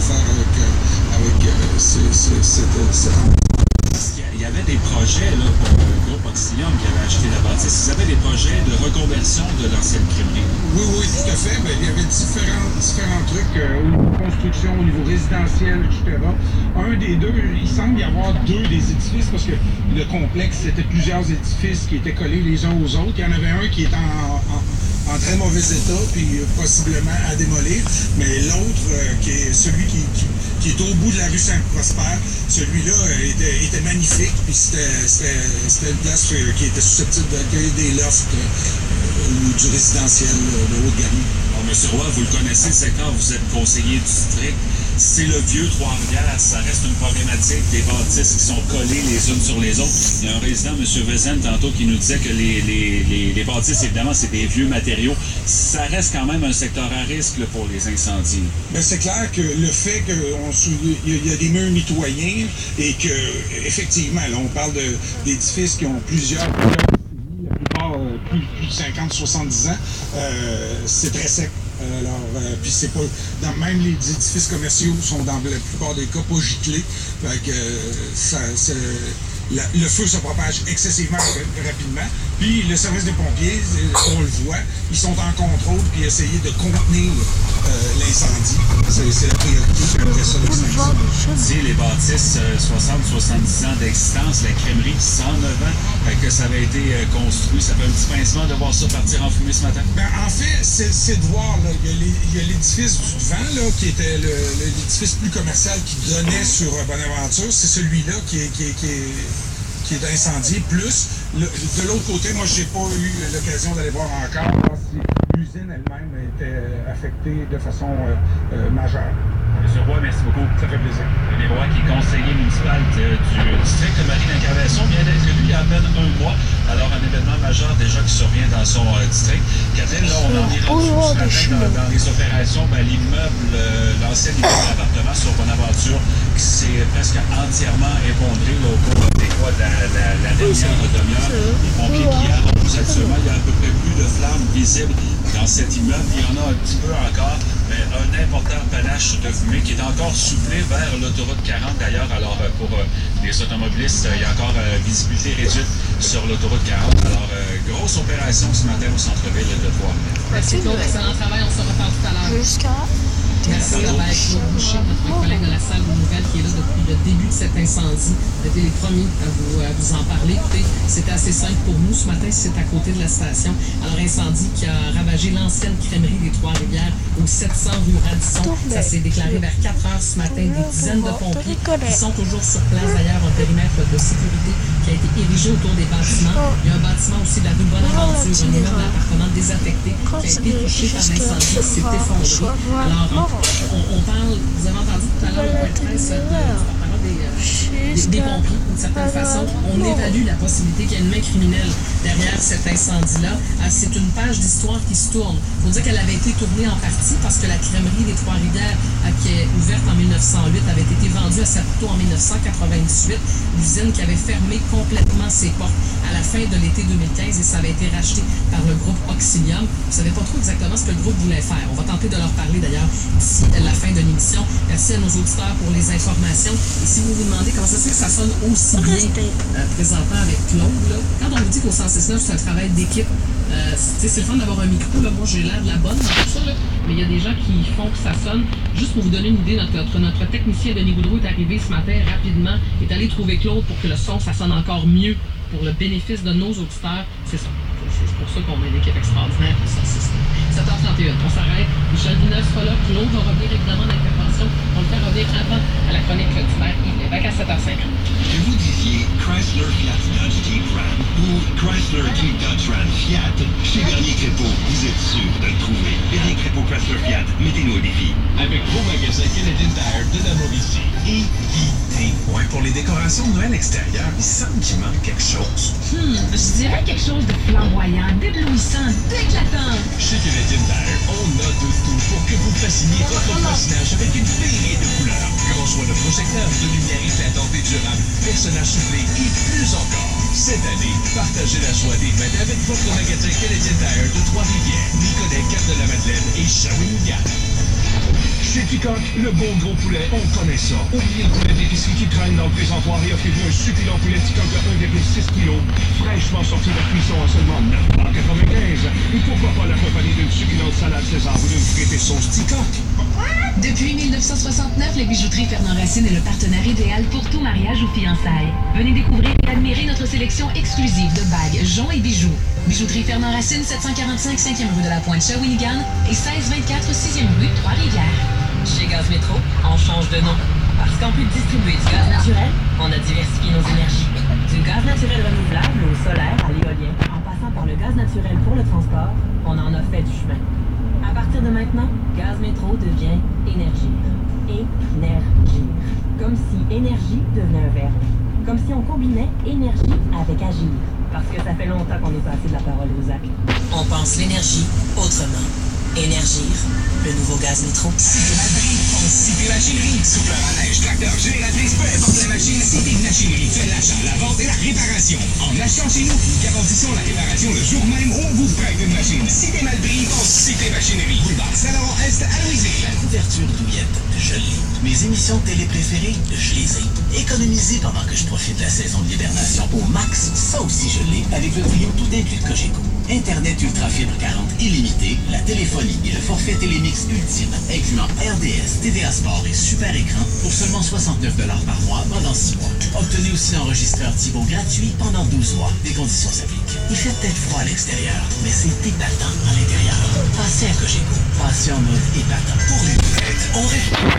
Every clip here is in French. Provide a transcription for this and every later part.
faire avec cette il y avait des projets là, pour le groupe Oxylium qui avait acheté la bâtisse. Ils avaient des projets de reconversion de l'ancienne crèmerie. Oui, tout à fait. Ben, il y avait différents trucs au niveau construction, au niveau résidentiel, etc. Un des deux, il semble y avoir deux des édifices parce que le complexe, c'était plusieurs édifices qui étaient collés les uns aux autres. Il y en avait un qui était en très mauvais état, puis possiblement à démolir. Mais l'autre, qui est celui qui est au bout de la rue Saint-Prosper, celui-là était magnifique, puis c'était une place qui était susceptible d'accueillir des lofts ou du résidentiel de haute gamme. Bon, M. Roy, vous le connaissez, le secteur, vous êtes conseiller du district. C'est le vieux Trois-Rivières, ça reste une problématique des bâtisses qui sont collées les unes sur les autres. Il y a un résident, M. Vezen, tantôt, qui nous disait que les bâtisses, évidemment, c'est des vieux matériaux. Ça reste quand même un secteur à risque là, pour les incendies. Bien, c'est clair que le fait qu'il y a des murs mitoyens et que, effectivement, là, on parle d'édifices qui ont plusieurs la plupart plus de 50-70 ans, c'est très sec. Alors, puis c'est pas. Même les édifices commerciaux sont dans la plupart des cas pas giclés. Fait que le feu se propage excessivement rapidement. Puis le service des pompiers, on le voit, ils sont en contrôle puis essayer de contenir l'incendie. C'est la priorité. Après ça, les bâtisses 60-70 ans d'existence, la crèmerie 109 ans que ça avait été construit. Ça fait un petit pincement de voir ça partir en fumée ce matin. Ben, en fait, c'est de voir. Là, il y a l'édifice du devant, là, qui était l'édifice plus commercial qui donnait sur Bonaventure. C'est celui-là qui est incendié. Plus, de l'autre côté, moi, j'ai pas eu l'occasion d'aller voir encore si l'usine elle-même était affectée de façon majeure. Monsieur Roy, merci beaucoup. Ça fait plaisir. René Roy, qui est conseiller municipal du district de Marie-Incarnation, vient d'être élu il y a à peine un mois. Alors, un événement majeur déjà qui survient dans son district. Catherine, là, on en est rendu ce matin dans les opérations. Ben, l'immeuble, l'ancien immeuble d'appartement sur Bonaventure, qui s'est presque entièrement effondré là, au cours des fois de la dernière demi-heure. Les pompiers qui arrosent actuellement, il y a à peu près plus de flammes visibles dans cet immeuble. Il y en a un petit peu encore. Un important panache de fumée qui est encore soufflé vers l'autoroute 40 d'ailleurs. Alors pour les automobilistes, il y a encore visibilité réduite sur l'autoroute 40. Alors grosse opération ce matin au centre-ville de Trois-Rivières. Merci Claude, excellent travail, on se reparle tout à l'heure. Merci, ça va être Claude Boucher, notre collègue de la salle de nouvelles qui est là depuis le début de cet incendie. Vous êtes les premiers à vous en parler. Écoutez, c'était assez simple pour nous ce matin, c'est à côté de la station. Alors, incendie qui a ravagé l'ancienne crèmerie des Trois-Rivières au 700 rue Radisson. Ça s'est déclaré vers 4 heures ce matin. Des dizaines de pompiers qui sont toujours sur place. D'ailleurs, un périmètre de sécurité qui a été érigé autour des bâtiments. Il y a un bâtiment aussi de la rue Bonaventure, un immeuble d'appartement désaffecté qui a été touché par l'incendie, qui s'est effondré. Alors, on parle, vous avez entendu tout à l'heure le point de presse des pompiers, d'une certaine façon. On évalue la possibilité qu'il y ait une main criminelle derrière cet incendie-là. C'est une page d'histoire qui se tourne. Il faut dire qu'elle avait été tournée en partie parce que la crèmerie des Trois-Rivières, qui est ouverte en 1908, avait été vendue à Saputo en 1998. L'usine qui avait fermé complètement ses portes à la fin de l'été 2015 et ça avait été racheté par le groupe Oxylium. Vous ne savez pas trop exactement ce que le groupe voulait faire. On va tenter de leur parler d'ailleurs d'ici la fin de l'émission. Merci à nos auditeurs pour les informations. Et si vous vous demandez comment ça se fait que ça sonne aussi bien présentement avec Claude, là, quand on vous dit qu'au 106.9 c'est un travail d'équipe, c'est le fun d'avoir un micro. Là. Moi, j'ai l'air de la bonne dans tout ça, là. Mais il y a des gens qui font que ça sonne. Juste pour vous donner une idée, notre technicien Denis Goudreau est arrivé ce matin rapidement, est allé trouver Claude pour que le son, ça sonne encore mieux pour le bénéfice de nos auditeurs. C'est ça. C'est pour ça qu'on a une équipe extraordinaire. 7h31, on s'arrête. Michel Villeneuve sera là. Claude va revenir évidemment dans l'intervention. On le fait revenir avant à la chronique du maire Yves Lévesque à 7h50. Que vous disiez Chrysler Fiat Dodge Jeep Ram ou Chrysler Jeep Dodge Ram Fiat, chez Bernier Crépeau, vous êtes sûr de le trouver. Bernier Crépeau Chrysler Fiat, mettez-nous au défi. Avec vos magasins Canadian Tire de la Mauricie. Évitez. Ouais, pour les décorations de Noël extérieures, il semble qu'il manque quelque chose. Je dirais quelque chose de flamboyant, d'éblouissant, d'éclatant. Chez Canadian Tire, on a de tout pour que vous fasciniez votre voisinage avec une féerie de couleurs. Grand choix de projecteurs, de lumière éclatante et durable, personnages soufflés et plus encore. Cette année, partagez la joie des fêtes avec votre magasin Canadian Tire de Trois-Rivières, Nicolet, Cap-de-la-Madeleine et Shawinigan. Chez Ticoc, le bon gros poulet, on connaît ça. Oubliez le poulet d'épicerie qui traîne dans le présentoir et offrez-vous un succulent poulet Ticoc de 1,6 kg, fraîchement sorti de la cuisson à seulement 9,95 $. Et pourquoi pas l'accompagner d'une succulente salade César ou d'une fritée sauce Ticoc? Depuis 1969, les bijouteries Fernand Racine est le partenaire idéal pour tout mariage ou fiançailles. Venez découvrir et admirer notre sélection exclusive de bagues, joncs et bijoux. Bijouterie Fernand Racine, 745 5e rue de la Pointe Shawinigan et 1624 6e rue Trois-Rivières. Chez Gaz Métro, on change de nom. Parce qu'en plus de distribuer du gaz naturel, on a diversifié nos énergies. Du gaz naturel renouvelable au solaire à l'éolien, en passant par le gaz naturel pour le transport, on en a fait du chemin. À partir de maintenant, Gaz Métro devient Énergir. Énergir. Comme si énergie devenait un verbe. Comme si on combinait énergie avec agir. Parce que ça fait longtemps qu'on est passé de la parole aux actes. On pense l'énergie autrement. Énergir, le nouveau Gaz Métro. Cité Malbry, fonce Cité Machinerie. Souffleur à neige, tracteur, génératrice, peu importe la machine, Cité Machinerie fait l'achat, la vente et la réparation. En achetant chez nous, nous garantissons la réparation le jour même où on vous prête une machine. Cité Malbry, fonce Cité Machinerie. Boulevard Saint-Laurent-Est à Louisville. La couverture douillette, je l'ai. Mes émissions télé préférées, je les ai. Économisées pendant que je profite de la saison de l'hibernation au max, ça aussi je l'ai avec le trio tout inclus de Cogeco. Internet ultra fibre 40 illimité, la téléphonie et le forfait Télémix ultime, incluant RDS, TVA Sport et super écran pour seulement 69 $ par mois pendant 6 mois. Obtenez aussi l'enregistreur Thibaut gratuit pendant 12 mois. Des conditions s'appliquent. Il fait peut-être froid à l'extérieur, mais c'est épatant à l'intérieur. Passez à Cogeco. Passez en mode épatant. Pour les fêtes, on réchauffe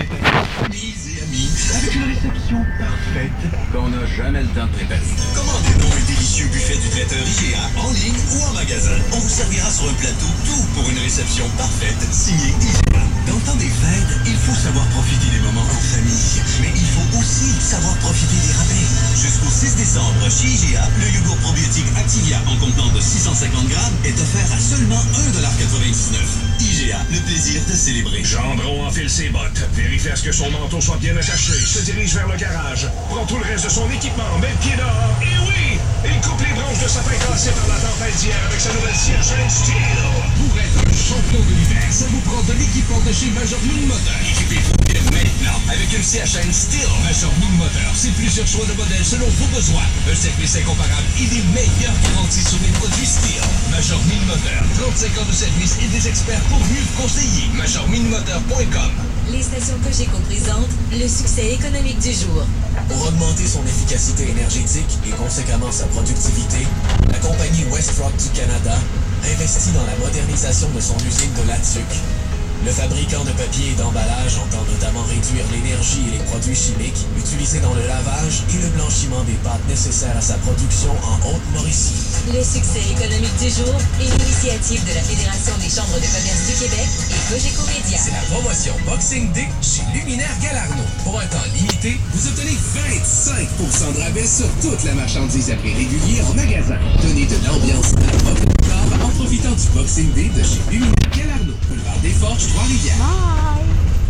les et amis avec une réception parfaite qu'on n'a jamais le temps de préparer. Commandez donc un délicieux buffet du traiteur IGA en ligne ou en magasin. On vous servira sur un plateau tout pour une réception parfaite signée IGA. Dans le temps des fêtes, il faut savoir profiter des moments en famille, mais il faut aussi savoir profiter des rabais. Jusqu'au 6 décembre, chez IGA, le yogourt probiotique Activia en contenant de 650 grammes est offert à seulement 1,99 $. IGA, le plaisir de célébrer. Gendron enfile ses bottes, vérifie à ce que son manteau soit bien attaché, se dirige vers le garage, prend tout le reste de son équipement, met le pied dehors, et oui! Il coupe les branches de sapin cassé par la tempête d'hier avec sa nouvelle scie à chaîne Steel. Pour être un champion de l'hiver, ça vous prend de l'équipement de chez Major Mine Moteur. Équipez-vous bien maintenant avec une scie à chaîne Steel. Major Mine Moteur, c'est plusieurs choix de modèles selon vos besoins. Un service incomparable et des meilleures garanties sur les produits Steel. Major Mine Moteur, 35 ans de service et des experts pour mieux vous conseiller. MajorMineMoteur.com. Les stations Cogeco présentent le succès économique du jour. Pour augmenter son efficacité énergétique et conséquemment sa productivité, la compagnie WestRock du Canada investit dans la modernisation de son usine de Latuc. Le fabricant de papier et d'emballage entend notamment réduire l'énergie et les produits chimiques utilisés dans le lavage et le blanchiment des pâtes nécessaires à sa production en Haute-Mauricie. Le succès économique du jour est l'initiative de la Fédération des chambres de commerce du Québec et Cogeco Média. C'est la promotion Boxing Day chez Luminaire Galarno. Pour un temps limité, vous obtenez 25% de rabais sur toute la marchandise à prix régulier en magasin. Donnez de l'ambiance à votre corps en profitant du Boxing Day de chez Luminaire Galarno. Boulevard des Forges, Trois-Rivières.